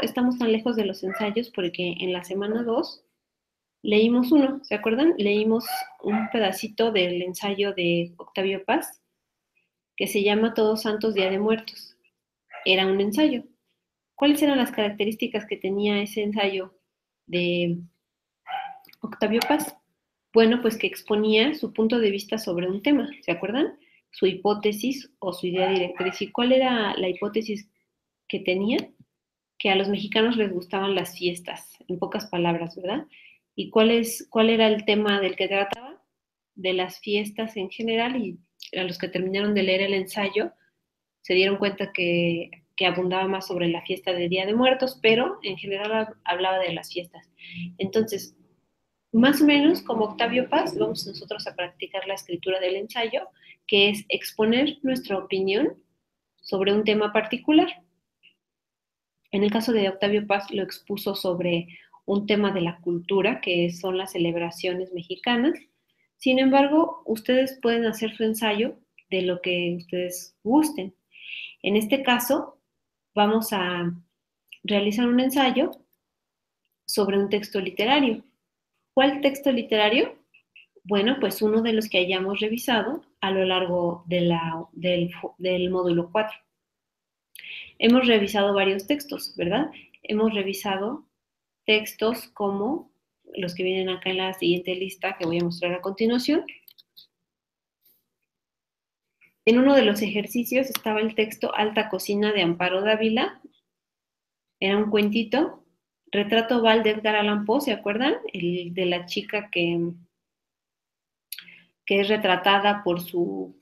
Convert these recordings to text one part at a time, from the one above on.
estamos tan lejos de los ensayos porque en la semana 2 leímos uno, ¿se acuerdan? Leímos un pedacito del ensayo de Octavio Paz que se llama Todos Santos Día de Muertos. Era un ensayo. ¿Cuáles eran las características que tenía ese ensayo de Octavio Paz? Bueno, pues que exponía su punto de vista sobre un tema, ¿se acuerdan? Su hipótesis o su idea directriz. ¿Y cuál era la hipótesis que tenía? Que a los mexicanos les gustaban las fiestas, en pocas palabras, ¿verdad? ¿Y cuál era el tema del que trataba? De las fiestas en general, y a los que terminaron de leer el ensayo se dieron cuenta que abundaba más sobre la fiesta de Día de Muertos, pero en general hablaba de las fiestas. Entonces, más o menos como Octavio Paz, vamos nosotros a practicar la escritura del ensayo, que es exponer nuestra opinión sobre un tema particular. En el caso de Octavio Paz lo expuso sobre un tema de la cultura, que son las celebraciones mexicanas. Sin embargo, ustedes pueden hacer su ensayo de lo que ustedes gusten. En este caso, vamos a realizar un ensayo sobre un texto literario. ¿Cuál texto literario? Bueno, pues uno de los que hayamos revisado a lo largo del módulo 4. Hemos revisado varios textos, ¿verdad? Hemos revisado textos como los que vienen acá en la siguiente lista que voy a mostrar a continuación. En uno de los ejercicios estaba el texto Alta Cocina de Amparo Dávila. Era un cuentito. Retrato oval de Edgar Allan Poe, ¿se acuerdan? El de la chica que es retratada por su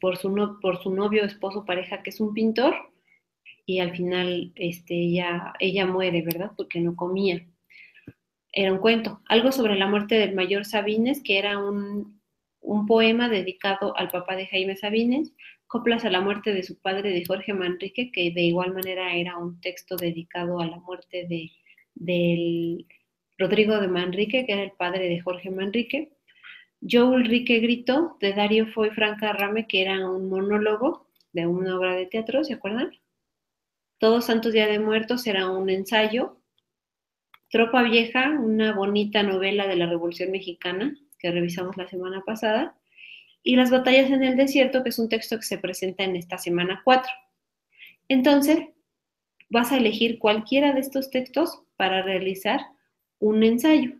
novio, esposo, pareja, que es un pintor, y al final ella muere, ¿verdad? Porque no comía. Era un cuento. Algo sobre la muerte del mayor Sabines, que era un poema dedicado al papá de Jaime Sabines. Coplas a la muerte de su padre, de Jorge Manrique, que de igual manera era un texto dedicado a la muerte del Rodrigo de Manrique, que era el padre de Jorge Manrique. Yo Ulrique Grito, de Dario Foy Franca Rame, que era un monólogo de una obra de teatro, ¿se acuerdan? Todos Santos Día de Muertos era un ensayo. Tropa Vieja, una bonita novela de la Revolución Mexicana que revisamos la semana pasada. Y Las batallas en el desierto, que es un texto que se presenta en esta semana 4. Entonces, vas a elegir cualquiera de estos textos para realizar un ensayo.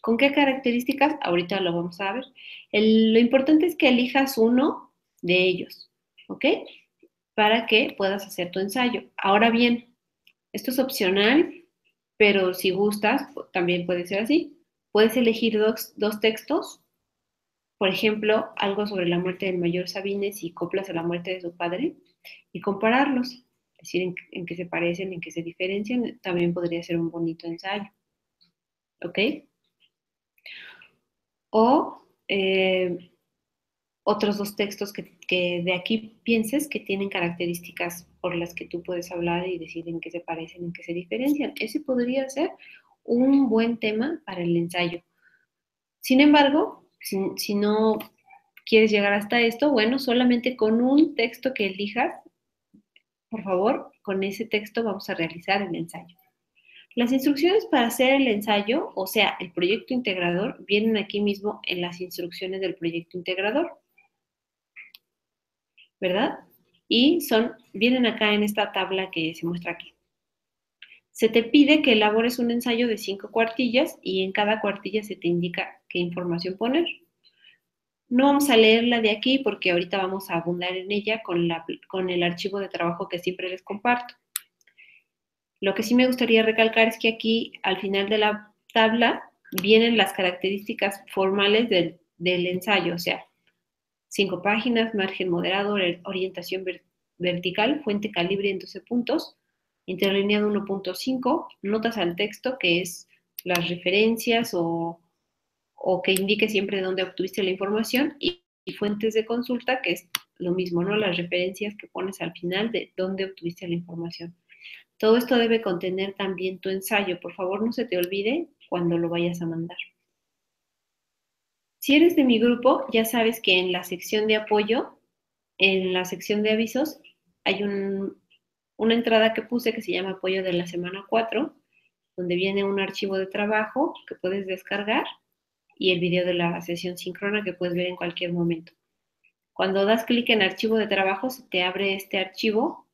¿Con qué características? Ahorita lo vamos a ver. Lo importante es que elijas uno de ellos, ¿ok? Para que puedas hacer tu ensayo. Ahora bien, esto es opcional, pero si gustas, también puede ser así. Puedes elegir dos textos, por ejemplo, algo sobre la muerte del mayor Sabines y coplas a la muerte de su padre, y compararlos, decir en qué se parecen, en qué se diferencian. También podría ser un bonito ensayo, ¿ok? O otros dos textos que de aquí pienses que tienen características por las que tú puedes hablar y decir en qué se parecen, en qué se diferencian. Ese podría ser un buen tema para el ensayo. Sin embargo, si no quieres llegar hasta esto, bueno, solamente con un texto que elijas, por favor, con ese texto vamos a realizar el ensayo. Las instrucciones para hacer el ensayo, o sea, el proyecto integrador, vienen aquí mismo en las instrucciones del proyecto integrador, ¿verdad? Y vienen acá en esta tabla que se muestra aquí. Se te pide que elabores un ensayo de 5 cuartillas y en cada cuartilla se te indica qué información poner. No vamos a leerla de aquí porque ahorita vamos a abundar en ella con el archivo de trabajo que siempre les comparto. Lo que sí me gustaría recalcar es que aquí, al final de la tabla, vienen las características formales del ensayo, o sea, 5 páginas, margen moderado, orientación vertical, fuente calibre en 12 puntos, interlineado 1.5, notas al texto, que es las referencias o que indique siempre de dónde obtuviste la información, y fuentes de consulta, que es lo mismo, ¿no? Las referencias que pones al final de dónde obtuviste la información. Todo esto debe contener también tu ensayo. Por favor, no se te olvide cuando lo vayas a mandar. Si eres de mi grupo, ya sabes que en la sección de apoyo, en la sección de avisos, hay una entrada que puse que se llama apoyo de la semana 4, donde viene un archivo de trabajo que puedes descargar y el video de la sesión síncrona que puedes ver en cualquier momento. Cuando das clic en archivo de trabajo, se te abre este archivo,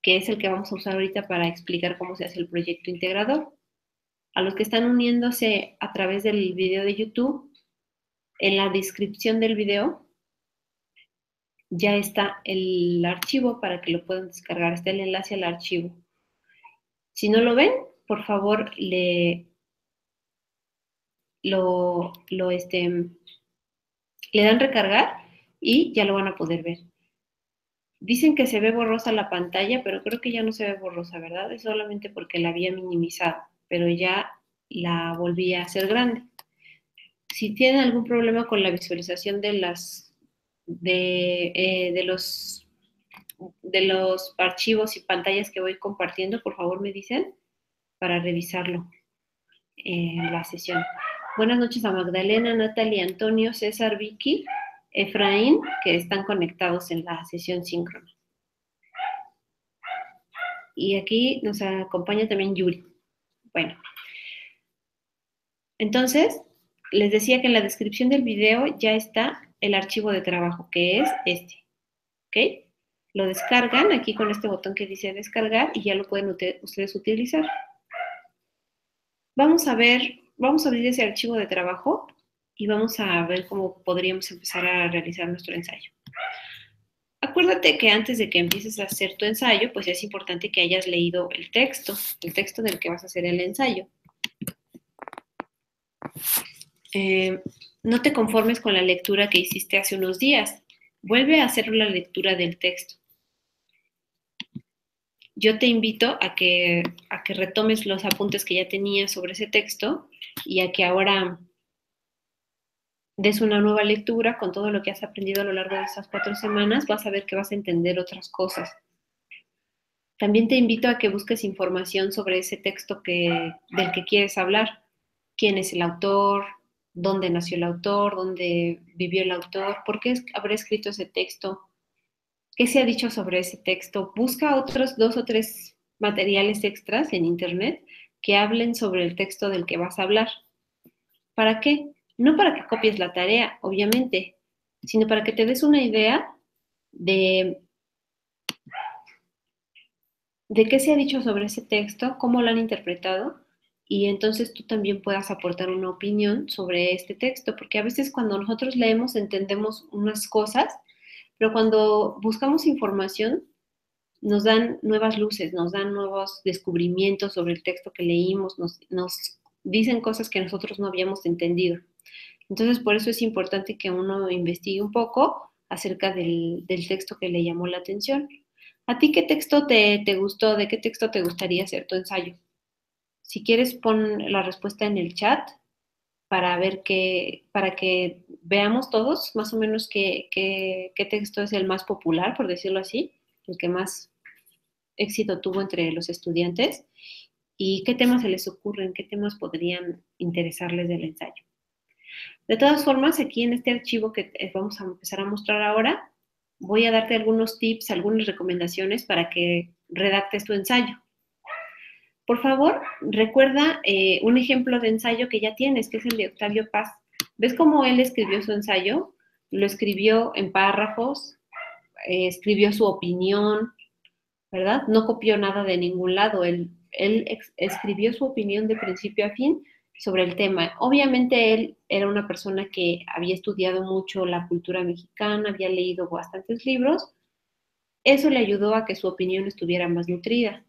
que es el que vamos a usar ahorita para explicar cómo se hace el proyecto integrador. A los que están uniéndose a través del video de YouTube, en la descripción del video ya está el archivo para que lo puedan descargar, está el enlace al archivo. Si no lo ven, por favor, le dan recargar y ya lo van a poder ver. Dicen que se ve borrosa la pantalla, pero creo que ya no se ve borrosa, ¿verdad? Es solamente porque la había minimizado, pero ya la volví a hacer grande. Si tienen algún problema con la visualización de los archivos y pantallas que voy compartiendo, por favor me dicen para revisarlo en la sesión. Buenas noches a Magdalena, Natalie, Antonio, César, Vicky, Efraín, que están conectados en la sesión síncrona. Y aquí nos acompaña también Yuri. Bueno, entonces, les decía que en la descripción del video ya está el archivo de trabajo, que es este, ¿ok? Lo descargan aquí con este botón que dice descargar y ya lo pueden ustedes utilizar. Vamos a abrir ese archivo de trabajo y vamos a ver cómo podríamos empezar a realizar nuestro ensayo. Acuérdate que antes de que empieces a hacer tu ensayo, pues es importante que hayas leído el texto del que vas a hacer el ensayo. No te conformes con la lectura que hiciste hace unos días. Vuelve a hacer la lectura del texto. Yo te invito a que retomes los apuntes que ya tenías sobre ese texto y a que ahora des una nueva lectura con todo lo que has aprendido a lo largo de estas 4 semanas. Vas a ver que vas a entender otras cosas. También te invito a que busques información sobre ese texto del que quieres hablar. ¿Quién es el autor? ¿Dónde nació el autor? ¿Dónde vivió el autor? ¿Por qué habrá escrito ese texto? ¿Qué se ha dicho sobre ese texto? Busca otros 2 o 3 materiales extras en internet que hablen sobre el texto del que vas a hablar. ¿Para qué? No para que copies la tarea, obviamente, sino para que te des una idea de qué se ha dicho sobre ese texto, cómo lo han interpretado, y entonces tú también puedas aportar una opinión sobre este texto, porque a veces cuando nosotros leemos entendemos unas cosas, pero cuando buscamos información nos dan nuevas luces, nos dan nuevos descubrimientos sobre el texto que leímos, nos dicen cosas que nosotros no habíamos entendido. Entonces, por eso es importante que uno investigue un poco acerca del texto que le llamó la atención. ¿A ti qué texto te gustó? ¿De qué texto te gustaría hacer tu ensayo? Si quieres, pon la respuesta en el chat para para que veamos todos más o menos qué texto es el más popular, por decirlo así, el que más éxito tuvo entre los estudiantes y qué temas se les ocurren, qué temas podrían interesarles del ensayo. De todas formas, aquí en este archivo que vamos a empezar a mostrar ahora, voy a darte algunos tips, algunas recomendaciones para que redactes tu ensayo. Por favor, recuerda un ejemplo de ensayo que ya tienes, que es el de Octavio Paz. ¿Ves cómo él escribió su ensayo? Lo escribió en párrafos, escribió su opinión, ¿verdad? No copió nada de ningún lado. Él escribió su opinión de principio a fin sobre el tema. Obviamente él era una persona que había estudiado mucho la cultura mexicana, había leído bastantes libros. Eso le ayudó a que su opinión estuviera más nutrida.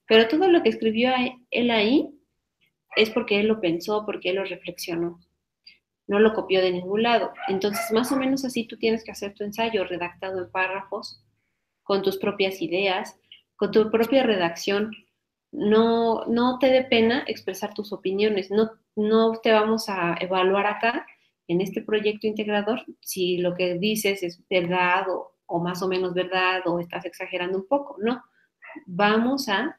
Pero todo lo que escribió él ahí es porque él lo pensó, porque él lo reflexionó. No lo copió de ningún lado. Entonces, más o menos así tú tienes que hacer tu ensayo redactado en párrafos, con tus propias ideas, con tu propia redacción. No te dé pena expresar tus opiniones. No te vamos a evaluar acá en este proyecto integrador si lo que dices es verdad o más o menos verdad o estás exagerando un poco. No, vamos a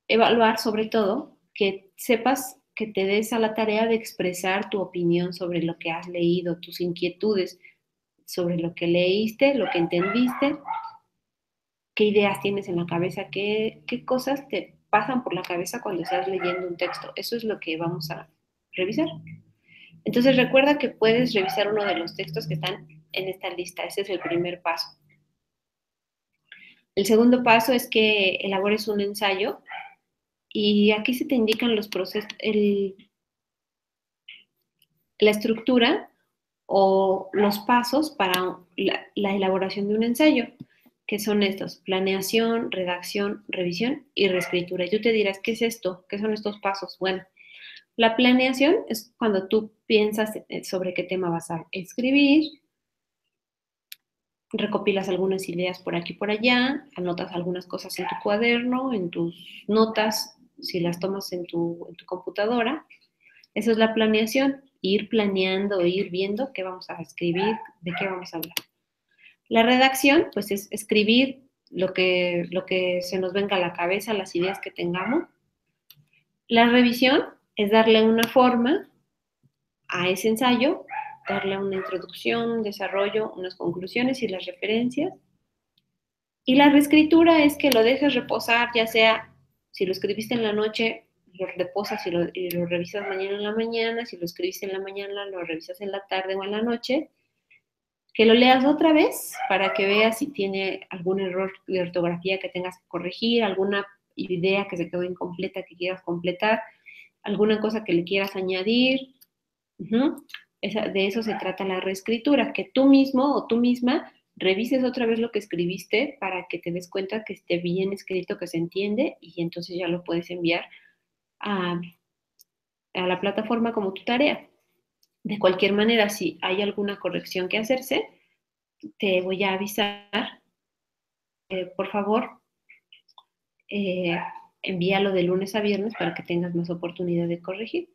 evaluar sobre todo que sepas que te des a la tarea de expresar tu opinión sobre lo que has leído, tus inquietudes sobre lo que leíste, lo que entendiste, qué ideas tienes en la cabeza, qué cosas pasan por la cabeza cuando estás leyendo un texto. Eso es lo que vamos a revisar. Entonces recuerda que puedes revisar uno de los textos que están en esta lista. Ese es el primer paso. El segundo paso es que elabores un ensayo y aquí se te indican los procesos, la estructura o los pasos para la elaboración de un ensayo, que son estos: planeación, redacción, revisión y reescritura. Y tú te dirás, ¿qué es esto? ¿Qué son estos pasos? Bueno, la planeación es cuando tú piensas sobre qué tema vas a escribir, recopilas algunas ideas por aquí y por allá, anotas algunas cosas en tu cuaderno, en tus notas, si las tomas en tu computadora. Eso es la planeación, ir planeando, ir viendo qué vamos a escribir, de qué vamos a hablar. La redacción, pues es escribir lo que se nos venga a la cabeza, las ideas que tengamos. La revisión es darle una forma a ese ensayo, darle una introducción, un desarrollo, unas conclusiones y las referencias. Y la reescritura es que lo dejes reposar, ya sea si lo escribiste en la noche, lo reposas y lo revisas mañana en la mañana, si lo escribiste en la mañana, lo revisas en la tarde o en la noche, que lo leas otra vez para que veas si tiene algún error de ortografía que tengas que corregir, alguna idea que se quedó incompleta que quieras completar, alguna cosa que le quieras añadir. De eso se trata la reescritura, que tú mismo o tú misma revises otra vez lo que escribiste para que te des cuenta que esté bien escrito, que se entiende, y entonces ya lo puedes enviar a, a la plataforma como tu tarea. De cualquier manera, si hay alguna corrección que hacerse, te voy a avisar. Por favor, envíalo de lunes a viernes para que tengas más oportunidad de corregir.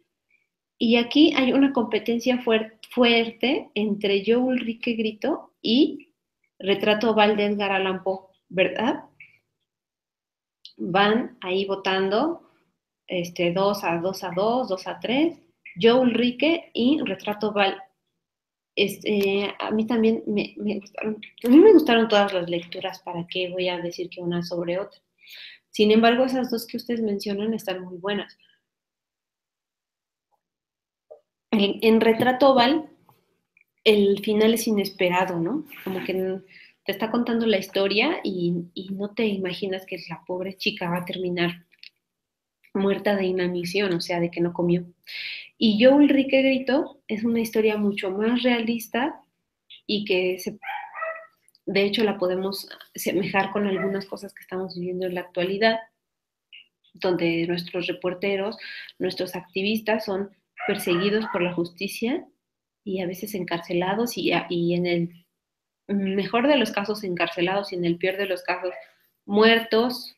Y aquí hay una competencia fuerte entre Yo Ulrike Grito y Retrato Oval de Edgar Allan Poe, ¿verdad? Van ahí votando 2-2, 2-3, Yo Ulrike y Retrato Oval. A mí también me gustaron, a mí me gustaron todas las lecturas, ¿para qué voy a decir que una sobre otra? Sin embargo, esas dos que ustedes mencionan están muy buenas. En Retrato Oval, el final es inesperado, ¿no? Como que te está contando la historia y no te imaginas que la pobre chica va a terminar muerta de inanición, o sea, de que no comió. Y Yo Ulrike Grito es una historia mucho más realista y que de hecho la podemos semejar con algunas cosas que estamos viviendo en la actualidad, donde nuestros reporteros, nuestros activistas son perseguidos por la justicia y a veces encarcelados y en el mejor de los casos encarcelados y en el peor de los casos muertos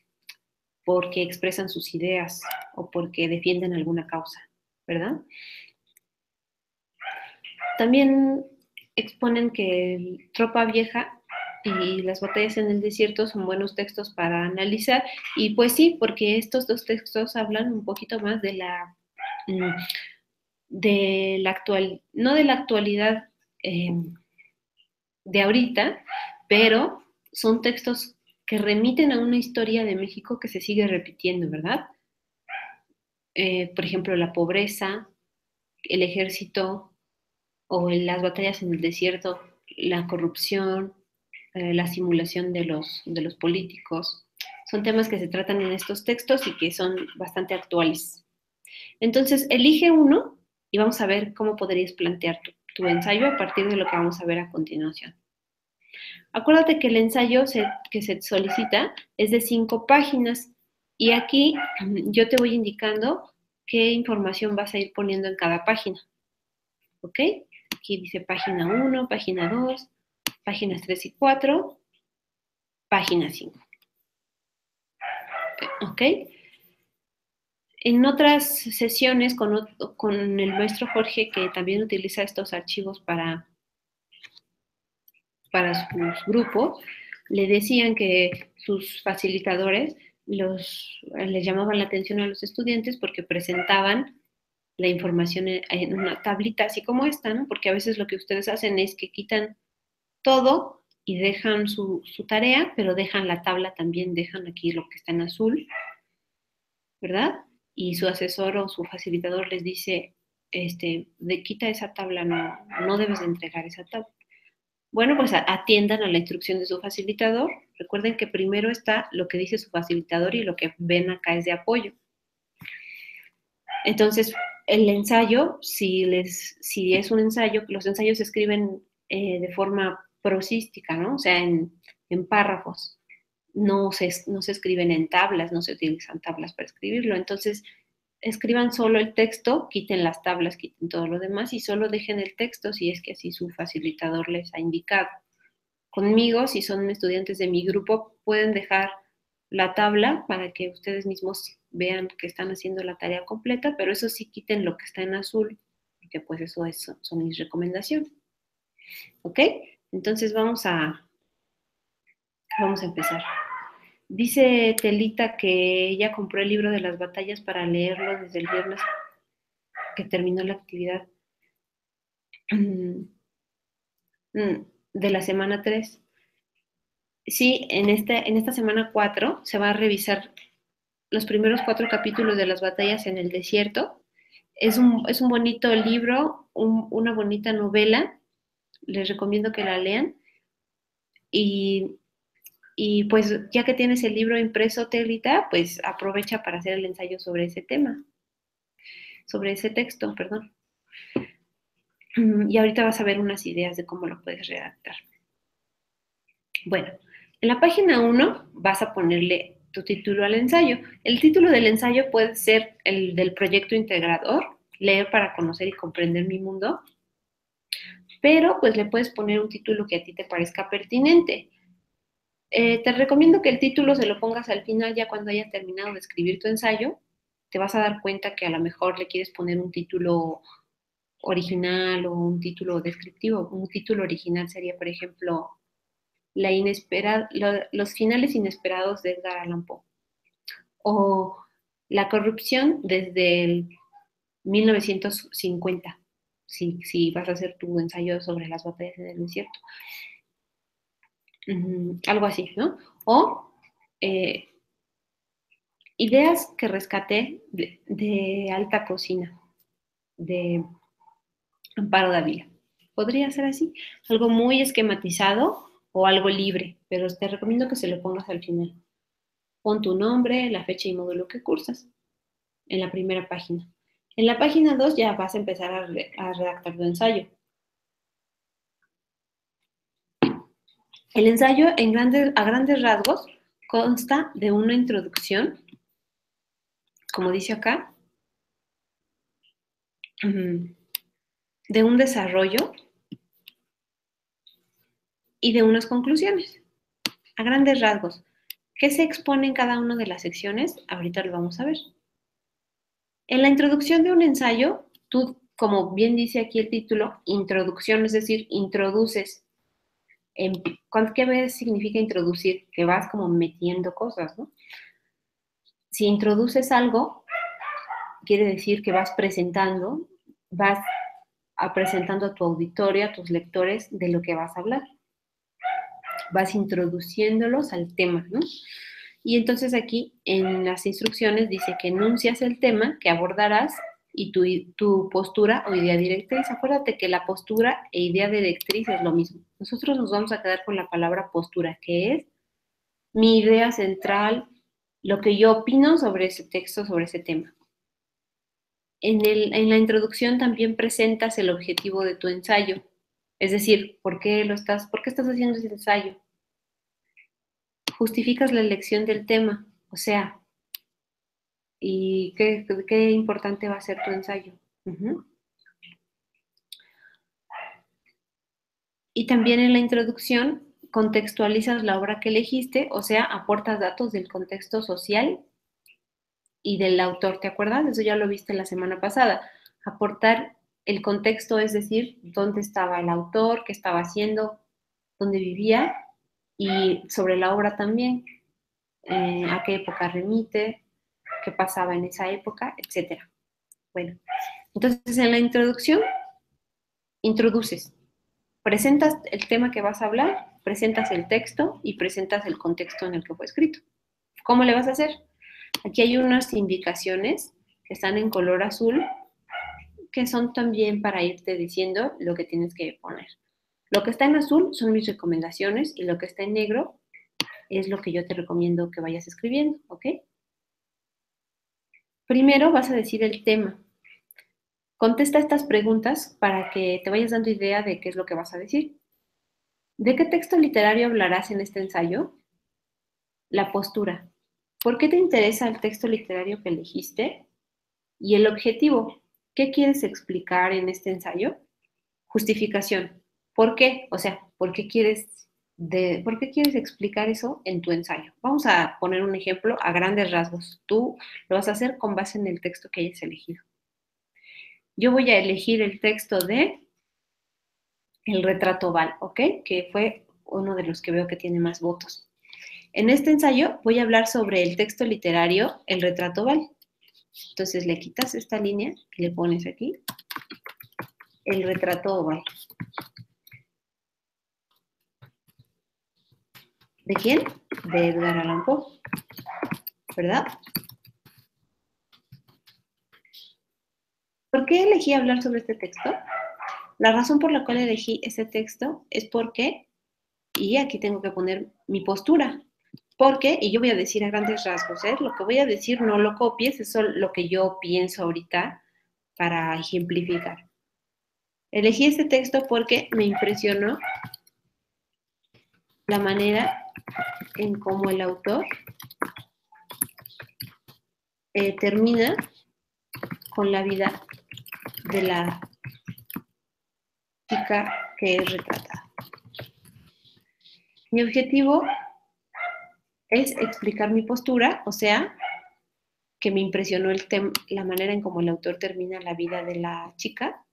porque expresan sus ideas o porque defienden alguna causa, ¿verdad? También exponen que Tropa Vieja y Las batallas en el desierto son buenos textos para analizar, y pues sí, porque estos dos textos hablan un poquito más de la actual, no de la actualidad de ahorita, pero son textos que remiten a una historia de México que se sigue repitiendo, ¿verdad? Por ejemplo, la pobreza, el ejército o las batallas en el desierto, la corrupción, la simulación de los políticos. Son temas que se tratan en estos textos y que son bastante actuales. Entonces, elige uno y vamos a ver cómo podrías plantear tu ensayo a partir de lo que vamos a ver a continuación. Acuérdate que el ensayo que se solicita es de 5 páginas y aquí yo te voy indicando qué información vas a ir poniendo en cada página. ¿Ok? Aquí dice página 1, página 2, páginas 3 y 4, página 5. ¿Ok? En otras sesiones con el maestro Jorge, que también utiliza estos archivos para sus grupos, le decían que sus facilitadores les llamaban la atención a los estudiantes porque presentaban la información en una tablita así como esta, ¿no? Porque a veces lo que ustedes hacen es que quitan todo y dejan su tarea, pero dejan la tabla también, dejan aquí lo que está en azul, ¿verdad? Y su asesor o su facilitador les dice, quita esa tabla, no debes de entregar esa tabla. Bueno, pues atiendan a la instrucción de su facilitador. Recuerden que primero está lo que dice su facilitador y lo que ven acá es de apoyo. Entonces, el ensayo, si es un ensayo, los ensayos se escriben de forma prosística, ¿no? O sea, en párrafos. No se escriben en tablas, no se utilizan tablas para escribirlo. Entonces, escriban solo el texto, quiten las tablas, quiten todo lo demás y solo dejen el texto si es que así su facilitador les ha indicado. Conmigo, si son estudiantes de mi grupo, pueden dejar la tabla para que ustedes mismos vean que están haciendo la tarea completa, pero eso sí quiten lo que está en azul, porque pues eso son mis recomendaciones. ¿Ok? Entonces vamos a empezar. Dice Telita que ella compró el libro de las batallas para leerlo desde el viernes que terminó la actividad de la semana 3. Sí, en esta semana 4 se va a revisar los primeros 4 capítulos de las batallas en el desierto. Es un bonito libro, una bonita novela. Les recomiendo que la lean. Y, y pues ya que tienes el libro impreso, Telita, pues aprovecha para hacer el ensayo sobre ese tema, sobre ese texto, perdón. Y ahorita vas a ver unas ideas de cómo lo puedes redactar. Bueno, en la página 1 vas a ponerle tu título al ensayo. El título del ensayo puede ser el del proyecto integrador, leer para conocer y comprender mi mundo, pero pues le puedes poner un título que a ti te parezca pertinente. Te recomiendo que el título se lo pongas al final, ya cuando hayas terminado de escribir tu ensayo. Te vas a dar cuenta que a lo mejor le quieres poner un título original o un título descriptivo. Un título original sería, por ejemplo, los finales inesperados de Edgar Allan Poe o la corrupción desde el 1950, si vas a hacer tu ensayo sobre las batallas en el desierto. Algo así, ¿no? O ideas que rescaté de alta cocina, de Amparo Dávila. Podría ser así, algo muy esquematizado o algo libre, pero te recomiendo que se lo pongas al final. Pon tu nombre, la fecha y módulo que cursas en la primera página. En la página 2 ya vas a empezar a redactar tu ensayo. El ensayo a grandes rasgos consta de una introducción, como dice acá, de un desarrollo y de unas conclusiones. A grandes rasgos. ¿Qué se expone en cada una de las secciones? Ahorita lo vamos a ver. En la introducción de un ensayo, tú, como bien dice aquí el título, introducción, es decir, introduces. ¿Qué significa introducir? Que vas como metiendo cosas, ¿no? Si introduces algo, quiere decir que vas presentando a tu auditorio, a tus lectores, de lo que vas a hablar. Vas introduciéndolos al tema, ¿no? Y entonces aquí en las instrucciones dice que enuncias el tema que abordarás y tu postura o idea directriz. Acuérdate que la postura e idea directriz es lo mismo. Nosotros nos vamos a quedar con la palabra postura, que es mi idea central, lo que yo opino sobre ese texto, sobre ese tema. En la introducción también presentas el objetivo de tu ensayo, es decir, ¿por qué estás haciendo ese ensayo? Justificas la elección del tema, o sea, ¿y qué importante va a ser tu ensayo? Y también en la introducción contextualizas la obra que elegiste, o sea, aportas datos del contexto social y del autor, ¿te acuerdas? Eso ya lo viste la semana pasada. Aportar el contexto, es decir, dónde estaba el autor, qué estaba haciendo, dónde vivía y sobre la obra también, a qué época remite, qué pasaba en esa época, etcétera. Bueno, entonces en la introducción introduces, presentas el tema que vas a hablar, presentas el texto y presentas el contexto en el que fue escrito. ¿Cómo le vas a hacer? Aquí hay unas indicaciones que están en color azul, que son también para irte diciendo lo que tienes que poner. Lo que está en azul son mis recomendaciones y lo que está en negro es lo que yo te recomiendo que vayas escribiendo, ¿ok? Primero vas a decir el tema. Contesta estas preguntas para que te vayas dando idea de qué es lo que vas a decir. ¿De qué texto literario hablarás en este ensayo? La postura. ¿Por qué te interesa el texto literario que elegiste? Y el objetivo. ¿Qué quieres explicar en este ensayo? Justificación. ¿Por qué? O sea, ¿por qué quieres explicar eso en tu ensayo? Vamos a poner un ejemplo a grandes rasgos. Tú lo vas a hacer con base en el texto que hayas elegido. Yo voy a elegir el texto de El retrato Oval, ¿ok? Que fue uno de los que veo que tiene más votos. En este ensayo voy a hablar sobre el texto literario El retrato Oval. Entonces le quitas esta línea y le pones aquí El retrato Oval. ¿De quién? De Edgar Allan Poe, ¿verdad? ¿Por qué elegí hablar sobre este texto? La razón por la cual elegí este texto es porque, y aquí tengo que poner mi postura, porque, y yo voy a decir a grandes rasgos, lo que voy a decir no lo copies, es solo lo que yo pienso ahorita para ejemplificar. Elegí este texto porque me impresionó la manera en cómo el autor termina con la vida de la chica que es retratada. Mi objetivo es explicar mi postura, o sea, que me impresionó la manera en cómo el autor termina la vida de la chica,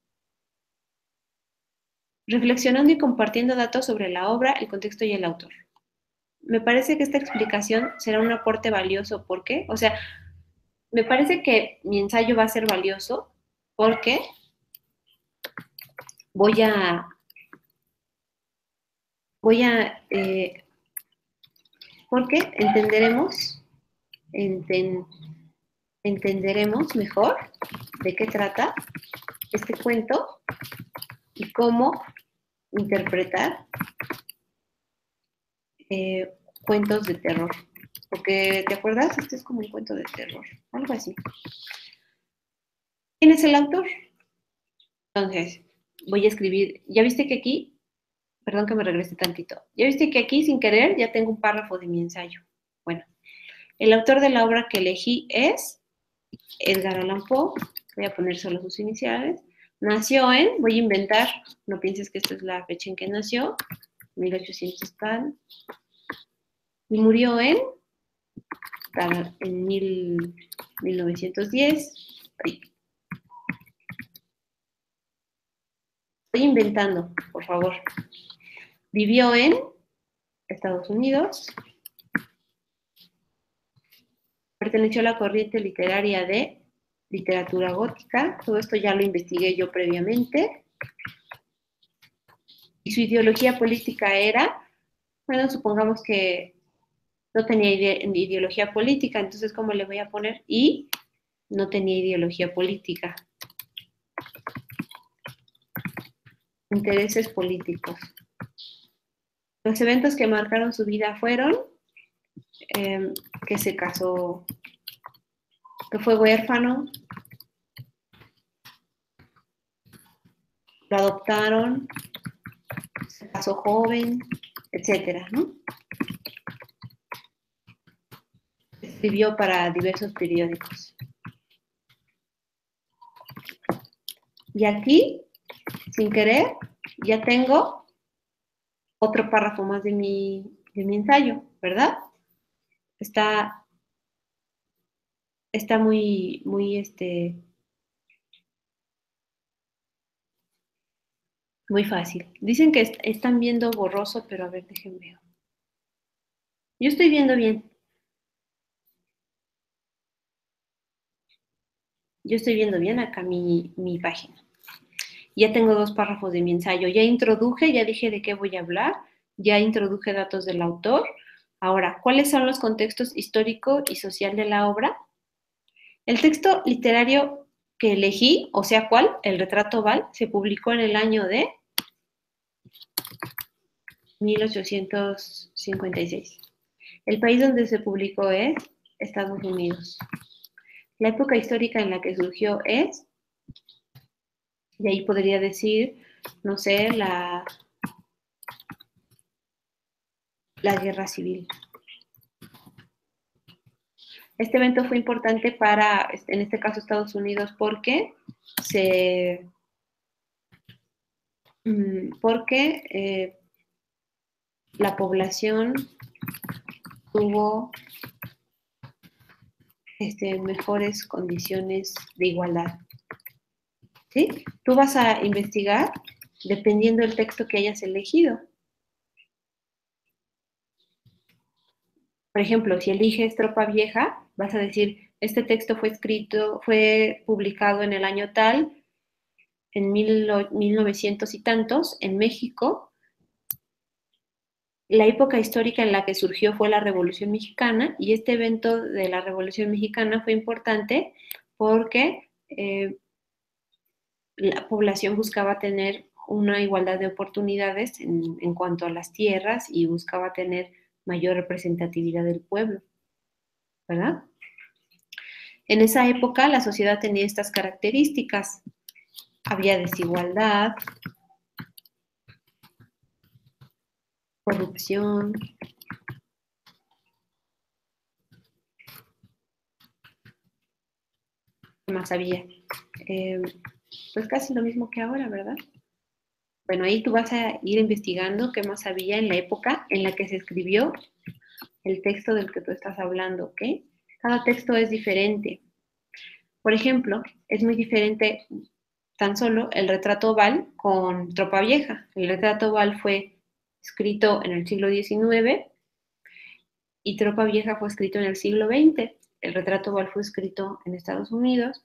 reflexionando y compartiendo datos sobre la obra, el contexto y el autor. Me parece que esta explicación será un aporte valioso. ¿Por qué? O sea, me parece que mi ensayo va a ser valioso porque voy a porque entenderemos mejor de qué trata este cuento y cómo interpretar cuentos de terror. Porque, ¿te acuerdas? Este es como un cuento de terror, algo así. ¿Quién es el autor? Entonces, voy a escribir, ya viste que aquí, perdón que me regrese tantito, ya viste que aquí sin querer ya tengo un párrafo de mi ensayo. Bueno, el autor de la obra que elegí es Edgar Allan Poe, voy a poner solo sus iniciales, nació en, voy a inventar, no pienses que esta es la fecha en que nació, 1800 tal, y murió en 1910. Estoy inventando, por favor. Vivió en Estados Unidos. Perteneció a la corriente literaria de literatura gótica. Todo esto ya lo investigué yo previamente. Y su ideología política era, bueno, supongamos que no tenía ideología política, entonces, ¿cómo le voy a poner? Y no tenía ideología política. Intereses políticos. Los eventos que marcaron su vida fueron que se casó, que fue huérfano, lo adoptaron, se casó joven, etcétera, ¿no? Escribió para diversos periódicos. Y aquí, sin querer, ya tengo otro párrafo más de mi ensayo, ¿verdad? Está muy, muy fácil. Dicen que están viendo borroso, pero a ver, déjenme ver. Yo estoy viendo bien. Yo estoy viendo bien acá mi página. Ya tengo 2 párrafos de mi ensayo. Ya introduje, ya dije de qué voy a hablar, ya introduje datos del autor. Ahora, ¿cuáles son los contextos histórico y social de la obra? El texto literario que elegí, o sea, ¿cuál? El retrato Val, se publicó en el año de 1856. El país donde se publicó es Estados Unidos. La época histórica en la que surgió es, de ahí podría decir, no sé, la guerra civil. Este evento fue importante para, en este caso, Estados Unidos, porque la población tuvo mejores condiciones de igualdad. ¿Sí? Tú vas a investigar dependiendo del texto que hayas elegido. Por ejemplo, si eliges Tropa Vieja, vas a decir, este texto fue publicado en el año tal, en 1900 y tantos, en México. La época histórica en la que surgió fue la Revolución Mexicana, y este evento de la Revolución Mexicana fue importante porque la población buscaba tener una igualdad de oportunidades en cuanto a las tierras y buscaba tener mayor representatividad del pueblo, ¿verdad? En esa época la sociedad tenía estas características. Había desigualdad, corrupción, ¿qué más había? Pues casi lo mismo que ahora, ¿verdad? Bueno, ahí tú vas a ir investigando qué más había en la época en la que se escribió el texto del que tú estás hablando, ¿ok? Cada texto es diferente. Por ejemplo, es muy diferente tan solo el retrato oval con Tropa Vieja. El retrato oval fue escrito en el siglo XIX y Tropa Vieja fue escrito en el siglo XX. El retrato oval fue escrito en Estados Unidos,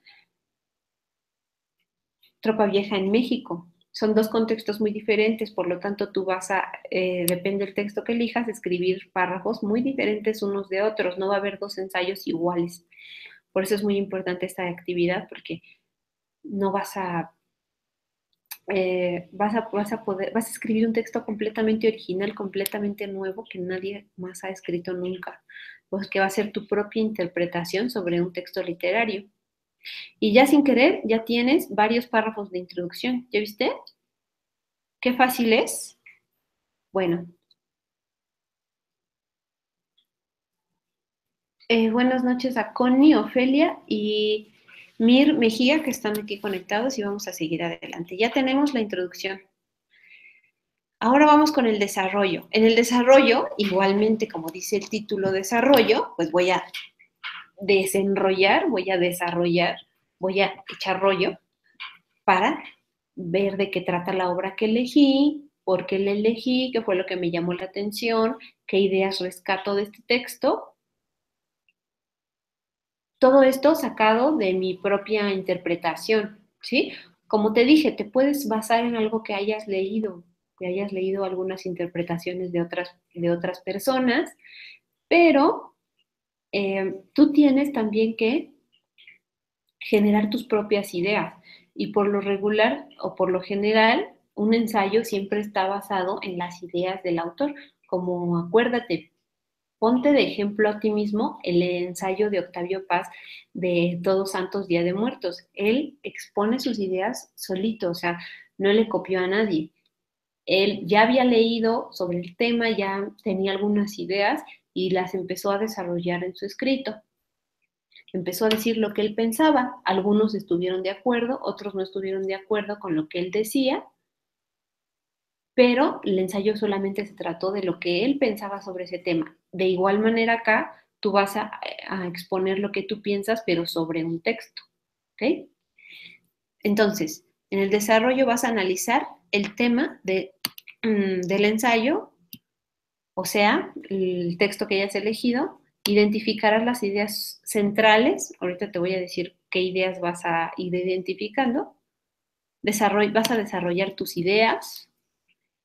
Tropa Vieja en México. Son dos contextos muy diferentes, por lo tanto tú vas a, depende del texto que elijas, escribir párrafos muy diferentes unos de otros. No va a haber dos ensayos iguales. Por eso es muy importante esta actividad, porque no vas a vas a escribir un texto completamente original, completamente nuevo, que nadie más ha escrito nunca, pues que va a ser tu propia interpretación sobre un texto literario. Y ya sin querer, ya tienes varios párrafos de introducción. ¿Ya viste? Qué fácil es. Bueno, buenas noches a Connie, Ofelia y Mir Mejía, que están aquí conectados, y vamos a seguir adelante. Ya tenemos la introducción. Ahora vamos con el desarrollo. En el desarrollo, igualmente, como dice el título desarrollo, pues voy a desenrollar, voy a desarrollar, voy a echar rollo para ver de qué trata la obra que elegí, por qué la elegí, qué fue lo que me llamó la atención, qué ideas rescato de este texto. Todo esto sacado de mi propia interpretación, ¿sí? Como te dije, te puedes basar en algo que hayas leído algunas interpretaciones de otras personas, pero tú tienes también que generar tus propias ideas. Y por lo regular o por lo general, un ensayo siempre está basado en las ideas del autor. Como acuérdate, ponte de ejemplo a ti mismo el ensayo de Octavio Paz de Todos Santos, Día de Muertos. Él expone sus ideas solito, o sea, no le copió a nadie. Él ya había leído sobre el tema, ya tenía algunas ideas y las empezó a desarrollar en su escrito. Empezó a decir lo que él pensaba. Algunos estuvieron de acuerdo, otros no estuvieron de acuerdo con lo que él decía, pero el ensayo solamente se trató de lo que él pensaba sobre ese tema. De igual manera acá, tú vas a exponer lo que tú piensas, pero sobre un texto. ¿Ok? Entonces, en el desarrollo vas a analizar el tema del ensayo, o sea, el texto que hayas elegido, identificarás las ideas centrales. Ahorita te voy a decir qué ideas vas a ir identificando. Vas a desarrollar tus ideas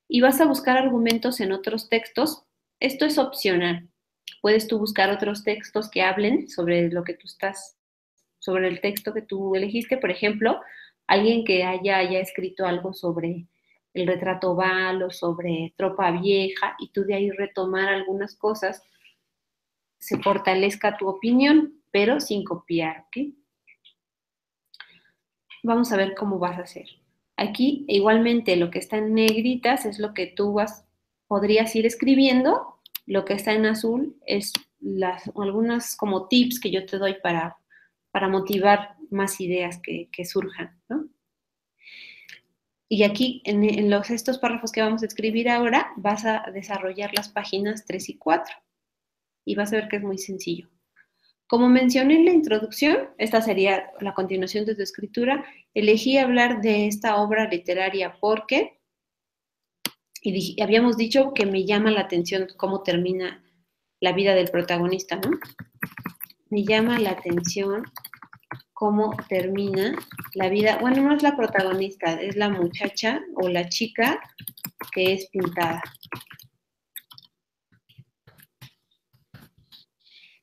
y vas a buscar argumentos en otros textos. Esto es opcional. Puedes tú buscar otros textos que hablen sobre lo que tú estás, sobre el texto que tú elegiste. Por ejemplo, alguien que haya escrito algo sobre el retrato oval o sobre Tropa Vieja y tú de ahí retomar algunas cosas, se fortalezca tu opinión, pero sin copiar, ¿ok? Vamos a ver cómo vas a hacer. Aquí igualmente lo que está en negritas es lo que tú podrías ir escribiendo, lo que está en azul es algunas como tips que yo te doy para motivar más ideas que surjan, ¿no? Y aquí en estos párrafos que vamos a escribir ahora vas a desarrollar las páginas 3 y 4 y vas a ver que es muy sencillo. Como mencioné en la introducción, esta sería la continuación de tu escritura, elegí hablar de esta obra literaria porque, y habíamos dicho que me llama la atención cómo termina la vida del protagonista, ¿no? Me llama la atención cómo termina la vida, bueno, no es la protagonista, es la muchacha o la chica que es pintada.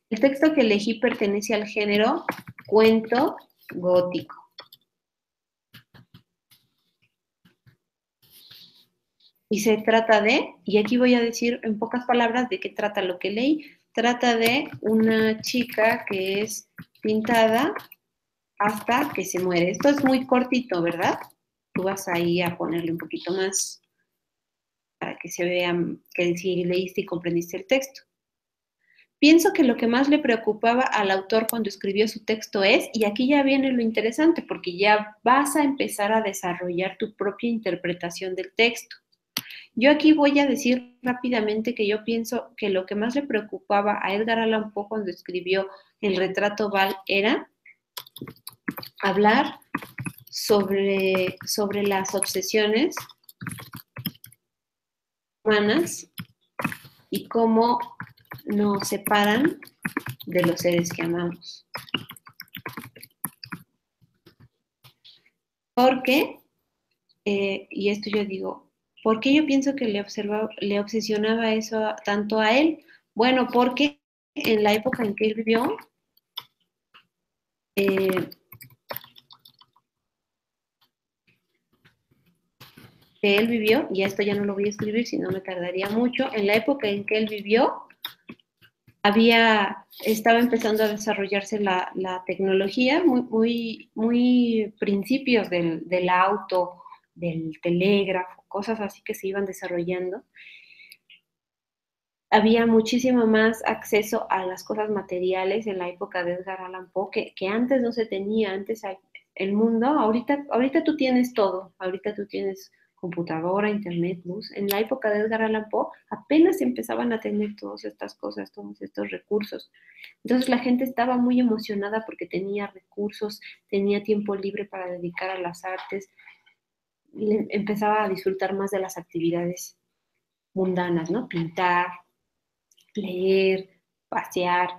El texto que elegí pertenece al género cuento gótico. Y se trata de, y aquí voy a decir en pocas palabras de qué trata lo que leí, trata de una chica que es pintada hasta que se muere. Esto es muy cortito, ¿verdad? Tú vas ahí a ponerle un poquito más para que se vea que si leíste y comprendiste el texto. Pienso que lo que más le preocupaba al autor cuando escribió su texto es, y aquí ya viene lo interesante, porque ya vas a empezar a desarrollar tu propia interpretación del texto. Yo aquí voy a decir rápidamente que yo pienso que lo que más le preocupaba a Edgar Allan Poe cuando escribió El retrato oval era hablar sobre las obsesiones humanas y cómo nos separan de los seres que amamos. Porque, y esto yo digo, ¿por qué yo pienso que le obsesionaba eso tanto a él? Bueno, porque en la época en que él vivió, y esto ya no lo voy a escribir si no me tardaría mucho, en la época en que él vivió, estaba empezando a desarrollarse la tecnología, muy principios del auto, del telégrafo, cosas así que se iban desarrollando. Había muchísimo más acceso a las cosas materiales en la época de Edgar Allan Poe que antes no se tenía, antes el mundo, ahorita tú tienes todo, ahorita tú tienes computadora, internet, luz. En la época de Edgar Allan Poe apenas empezaban a tener todas estas cosas, todos estos recursos. Entonces la gente estaba muy emocionada porque tenía recursos, tenía tiempo libre para dedicar a las artes, empezaba a disfrutar más de las actividades mundanas, ¿no? Pintar, leer, pasear,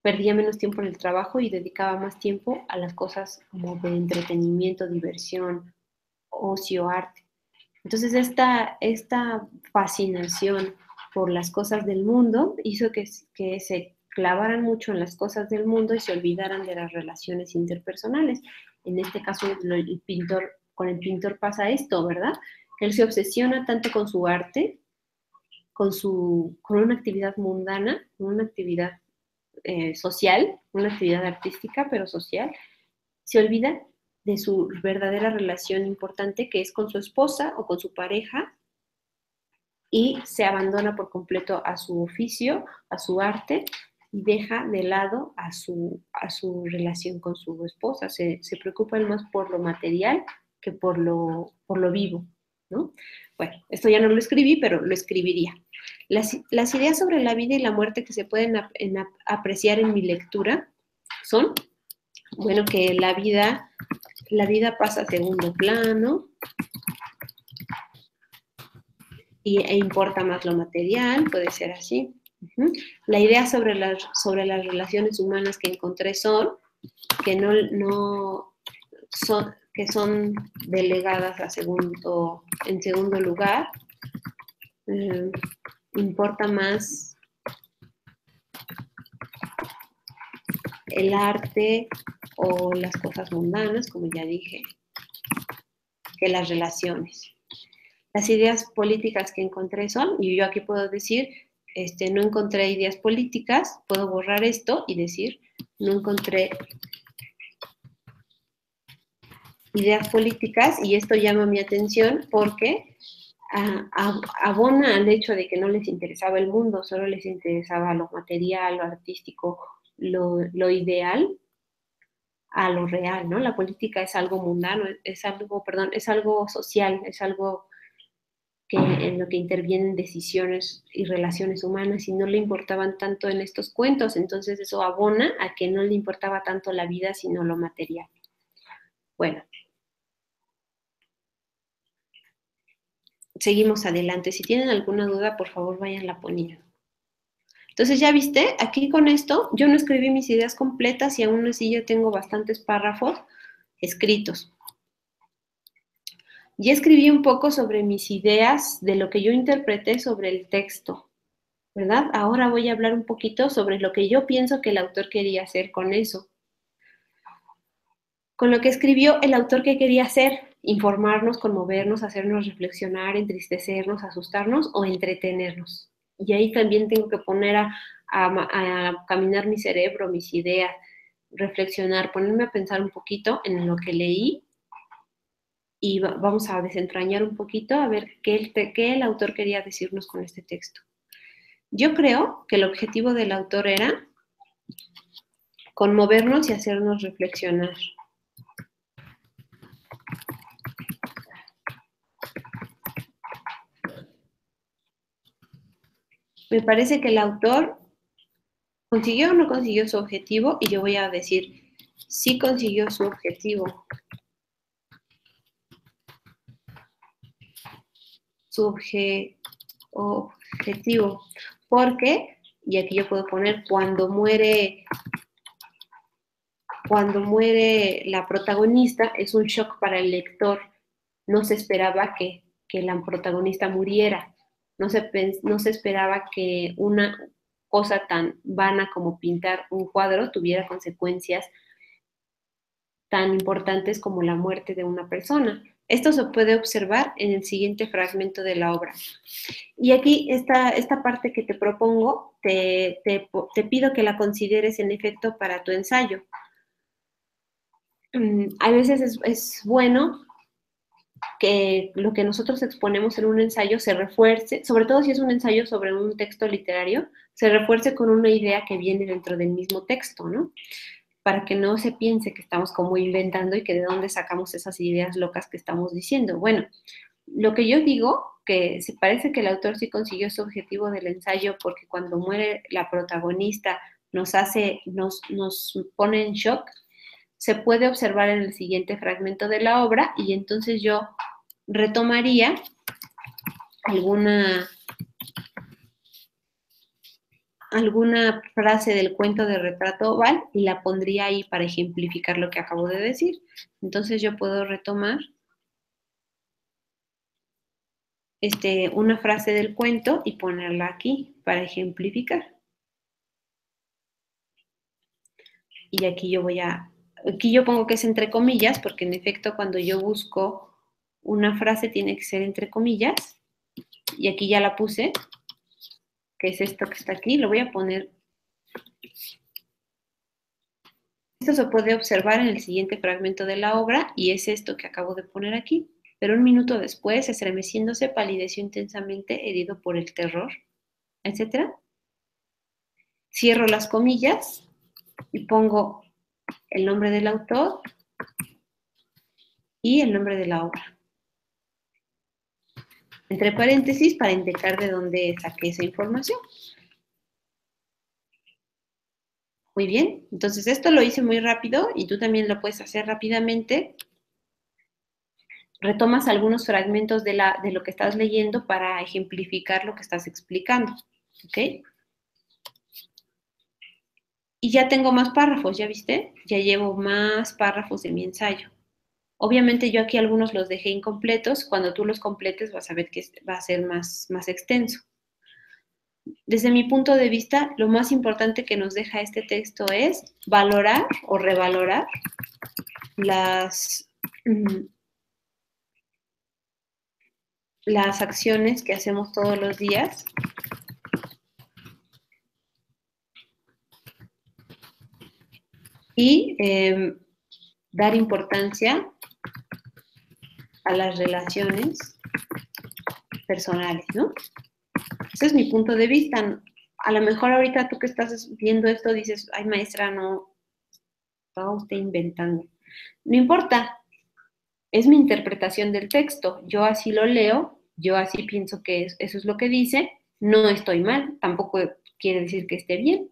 perdía menos tiempo en el trabajo y dedicaba más tiempo a las cosas como de entretenimiento, diversión, ocio, arte. Entonces esta fascinación por las cosas del mundo hizo que se clavaran mucho en las cosas del mundo y se olvidaran de las relaciones interpersonales. En este caso, con el pintor pasa esto, ¿verdad? Él se obsesiona tanto con su arte, con una actividad mundana, una actividad social, una actividad artística, pero social, se olvida de su verdadera relación importante que es con su esposa o con su pareja y se abandona por completo a su oficio, a su arte y deja de lado a su relación con su esposa. Se preocupa más por lo material que por lo vivo, ¿no? Bueno, esto ya no lo escribí, pero lo escribiría. Las ideas sobre la vida y la muerte que se pueden apreciar en mi lectura son, bueno, que la vida pasa a segundo plano e importa más lo material, puede ser así. La idea sobre las relaciones humanas que encontré son que que son delegadas en segundo lugar. Importa más el arte o las cosas mundanas, como ya dije, que las relaciones. Las ideas políticas que encontré son, y yo aquí puedo decir, no encontré ideas políticas, puedo borrar esto y decir, no encontré ideas políticas, y esto llama mi atención porque abona al hecho de que no les interesaba el mundo, solo les interesaba lo material, lo artístico, lo ideal, a lo real, ¿no? La política es algo mundano, es algo social, es algo en lo que intervienen decisiones y relaciones humanas y no le importaban tanto en estos cuentos, entonces eso abona a que no le importaba tanto la vida, sino lo material. Bueno, seguimos adelante. Si tienen alguna duda, por favor, váyanla poniendo. Entonces, ya viste, aquí con esto, yo no escribí mis ideas completas y aún así yo tengo bastantes párrafos escritos. Ya escribí un poco sobre mis ideas, de lo que yo interpreté sobre el texto, ¿verdad? Ahora voy a hablar un poquito sobre lo que yo pienso que el autor quería hacer con eso. Con lo que escribió el autor, ¿qué quería hacer? Informarnos, conmovernos, hacernos reflexionar, entristecernos, asustarnos o entretenernos. Y ahí también tengo que poner a caminar mi cerebro, mis ideas, reflexionar, ponerme a pensar un poquito en lo que leí y vamos a desentrañar un poquito a ver qué el autor quería decirnos con este texto. Yo creo que el objetivo del autor era conmovernos y hacernos reflexionar. Me parece que el autor consiguió o no consiguió su objetivo y yo voy a decir sí consiguió su objetivo. Su objetivo. Porque, y aquí yo puedo poner cuando muere la protagonista, es un shock para el lector. No se esperaba que la protagonista muriera. No se esperaba que una cosa tan vana como pintar un cuadro tuviera consecuencias tan importantes como la muerte de una persona. Esto se puede observar en el siguiente fragmento de la obra. Y aquí esta parte que te propongo, te pido que la consideres en efecto para tu ensayo. A veces es bueno que lo que nosotros exponemos en un ensayo se refuerce, sobre todo si es un ensayo sobre un texto literario, se refuerce con una idea que viene dentro del mismo texto, ¿no? Para que no se piense que estamos como inventando y que de dónde sacamos esas ideas locas que estamos diciendo. Bueno, lo que yo digo, que se parece que el autor sí consiguió su objetivo del ensayo porque cuando muere la protagonista nos pone en shock, se puede observar en el siguiente fragmento de la obra y entonces yo retomaría alguna frase del cuento de Retrato Oval y la pondría ahí para ejemplificar lo que acabo de decir. Entonces yo puedo retomar una frase del cuento y ponerla aquí para ejemplificar. Y aquí yo pongo que es entre comillas, porque en efecto cuando yo busco una frase tiene que ser entre comillas, y aquí ya la puse, que es esto que está aquí, lo voy a poner. Esto se puede observar en el siguiente fragmento de la obra, y es esto que acabo de poner aquí. Pero un minuto después, estremeciéndose, palideció intensamente, herido por el terror, etc. Cierro las comillas y pongo el nombre del autor y el nombre de la obra. Entre paréntesis para indicar de dónde saqué esa información. Muy bien, entonces esto lo hice muy rápido y tú también lo puedes hacer rápidamente. Retomas algunos fragmentos de lo que estás leyendo para ejemplificar lo que estás explicando, ¿ok? Y ya tengo más párrafos, ¿ya viste? Ya llevo más párrafos de mi ensayo. Obviamente yo aquí algunos los dejé incompletos, cuando tú los completes vas a ver que va a ser más extenso. desde mi punto de vista, lo más importante que nos deja este texto es valorar o revalorar las, las acciones que hacemos todos los días y dar importancia a las relaciones personales, ¿no? Ese es mi punto de vista. A lo mejor ahorita tú que estás viendo esto dices, ay maestra, no, estaba usted inventando. No importa, es mi interpretación del texto. Yo así lo leo, yo así pienso que eso es lo que dice, no estoy mal, tampoco quiere decir que esté bien,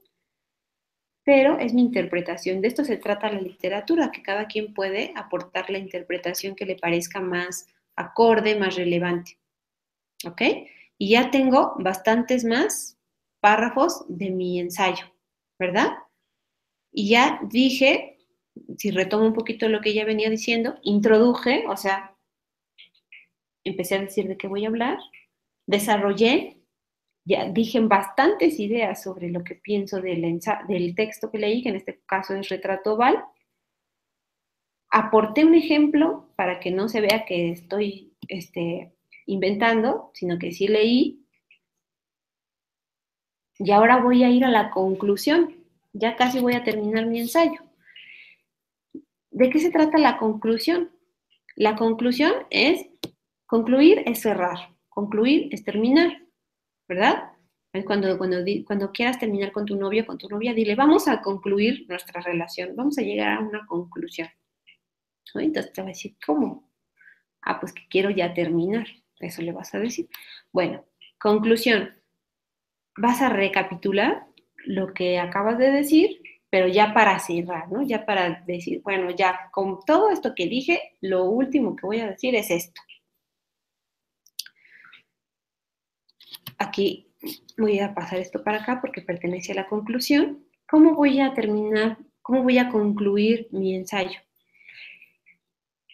pero es mi interpretación. De esto se trata la literatura, que cada quien puede aportar la interpretación que le parezca más acorde, más relevante. ¿Ok? Y ya tengo bastantes más párrafos de mi ensayo, ¿verdad? Y ya dije, si retomo un poquito lo que ella venía diciendo, introduje, o sea, empecé a decir de qué voy a hablar, desarrollé, ya dije bastantes ideas sobre lo que pienso del texto que leí, que en este caso es Retrato Oval. Aporté un ejemplo para que no se vea que estoy inventando, sino que sí leí. Y ahora voy a ir a la conclusión. Ya casi voy a terminar mi ensayo. ¿De qué se trata la conclusión? La conclusión es, concluir es cerrar, concluir es terminar, ¿verdad? Cuando quieras terminar con tu novio, con tu novia, dile, vamos a concluir nuestra relación, vamos a llegar a una conclusión. ¿No? Entonces te va a decir, ¿cómo? Ah, pues que quiero ya terminar, eso le vas a decir. Bueno, conclusión, vas a recapitular lo que acabas de decir, pero ya para cerrar, ¿no? Ya para decir, bueno, ya con todo esto que dije, lo último que voy a decir es esto. Aquí voy a pasar esto para acá porque pertenece a la conclusión. ¿Cómo voy a terminar? ¿Cómo voy a concluir mi ensayo?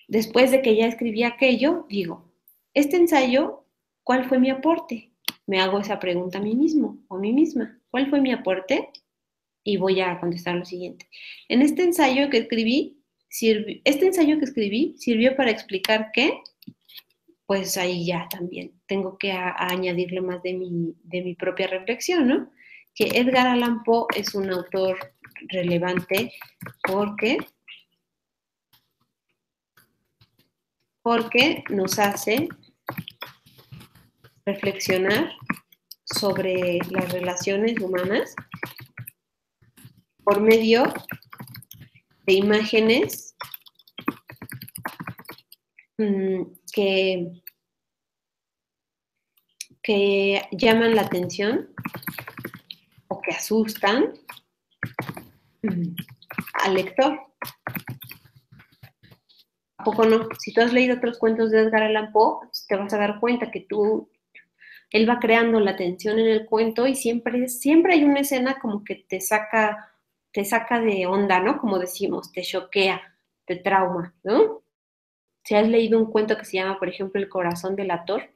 Después de que ya escribí aquello, digo, este ensayo, ¿cuál fue mi aporte? Me hago esa pregunta a mí mismo o a mí misma. ¿Cuál fue mi aporte? Y voy a contestar lo siguiente. En este ensayo que escribí, sirvió para explicar que, pues ahí ya también tengo que añadirle más de mi propia reflexión, ¿no? Que Edgar Allan Poe es un autor relevante porque nos hace reflexionar sobre las relaciones humanas por medio de imágenes que llaman la atención o que asustan al lector. ¿A poco no? Si tú has leído otros cuentos de Edgar Allan Poe, te vas a dar cuenta que él va creando la tensión en el cuento y siempre hay una escena como que te saca de onda, ¿no? Como decimos, te choquea, te trauma, ¿no? Si has leído un cuento que se llama, por ejemplo, El corazón del ator,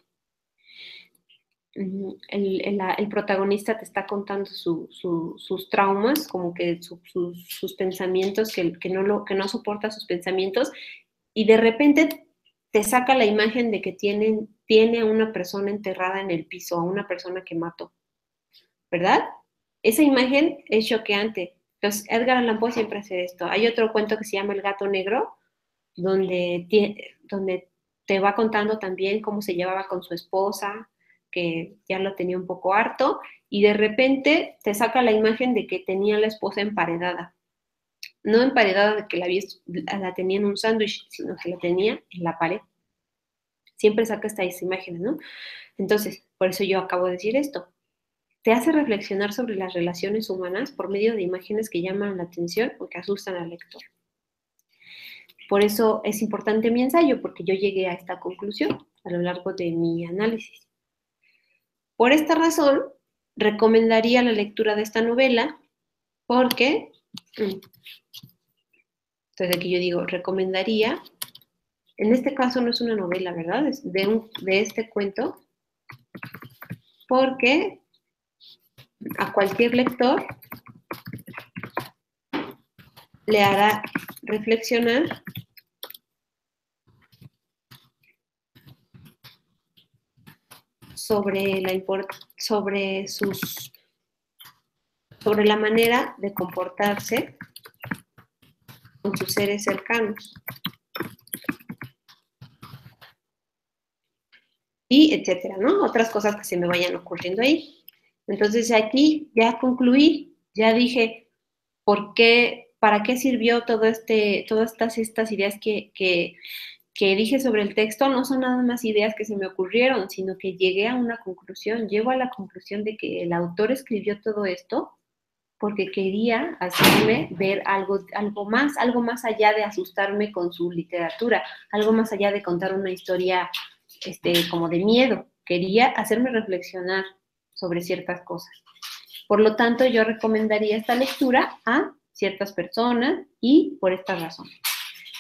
el protagonista te está contando sus traumas, como que sus pensamientos, que no soporta sus pensamientos, y de repente te saca la imagen de que tiene a una persona enterrada en el piso, a una persona que mató, ¿verdad? Esa imagen es choqueante. Entonces, Edgar Allan Poe siempre hace esto. Hay otro cuento que se llama El gato negro, donde te va contando también cómo se llevaba con su esposa, que ya lo tenía un poco harto, y de repente te saca la imagen de que tenía a la esposa emparedada. No emparedada de que la tenía en un sándwich, sino que la tenía en la pared. Siempre saca estas imágenes, ¿no? Entonces, por eso yo acabo de decir esto. Te hace reflexionar sobre las relaciones humanas por medio de imágenes que llaman la atención o que asustan al lector. Por eso es importante mi ensayo, porque yo llegué a esta conclusión a lo largo de mi análisis. Por esta razón, recomendaría la lectura de esta novela porque, entonces aquí yo digo, recomendaría, en este caso no es una novela, ¿verdad? Es de este cuento, porque a cualquier lector le hará reflexionar sobre la manera de comportarse con sus seres cercanos. Y etcétera, ¿no? Otras cosas que se me vayan ocurriendo ahí. Entonces aquí ya concluí, ya dije por qué, para qué sirvió todas estas ideas que dije sobre el texto. No son nada más ideas que se me ocurrieron, sino que llegué a una conclusión, llego a la conclusión de que el autor escribió todo esto porque quería hacerme ver algo más allá de asustarme con su literatura, algo más allá de contar una historia como de miedo. Quería hacerme reflexionar sobre ciertas cosas. Por lo tanto, yo recomendaría esta lectura a ciertas personas y por esta razón.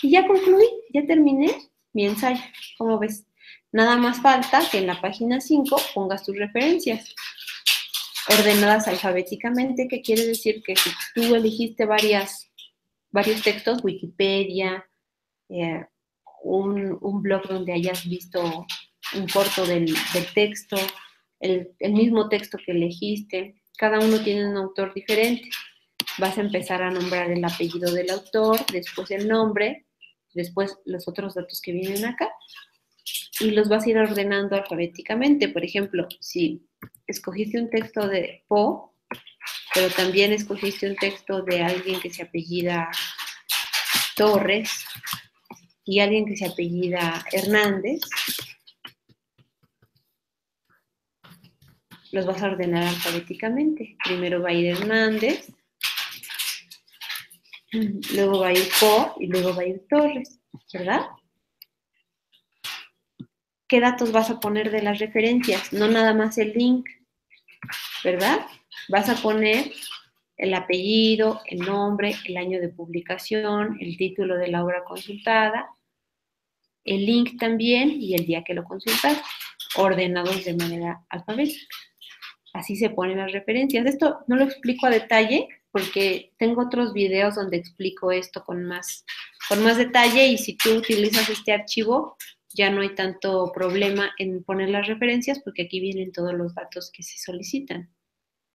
Y ya concluí, ya terminé mi ensayo. ¿Cómo ves? Nada más falta que en la página 5 pongas tus referencias ordenadas alfabéticamente, que quiere decir que si tú elegiste varios textos, Wikipedia, un blog donde hayas visto un corto del texto, el mismo texto que elegiste, cada uno tiene un autor diferente. Vas a empezar a nombrar el apellido del autor, después el nombre, después los otros datos que vienen acá, y los vas a ir ordenando alfabéticamente. Por ejemplo, si escogiste un texto de Poe, pero también escogiste un texto de alguien que se apellida Torres y alguien que se apellida Hernández, los vas a ordenar alfabéticamente. Primero va a ir Hernández, luego va a ir Poe y luego va a ir Torres, ¿verdad? ¿Qué datos vas a poner de las referencias? No nada más el link, ¿verdad? Vas a poner el apellido, el nombre, el año de publicación, el título de la obra consultada, el link también y el día que lo consultas, ordenados de manera alfabética. Así se ponen las referencias. Esto no lo explico a detalle porque tengo otros videos donde explico esto con más detalle, y si tú utilizas este archivo ya no hay tanto problema en poner las referencias porque aquí vienen todos los datos que se solicitan.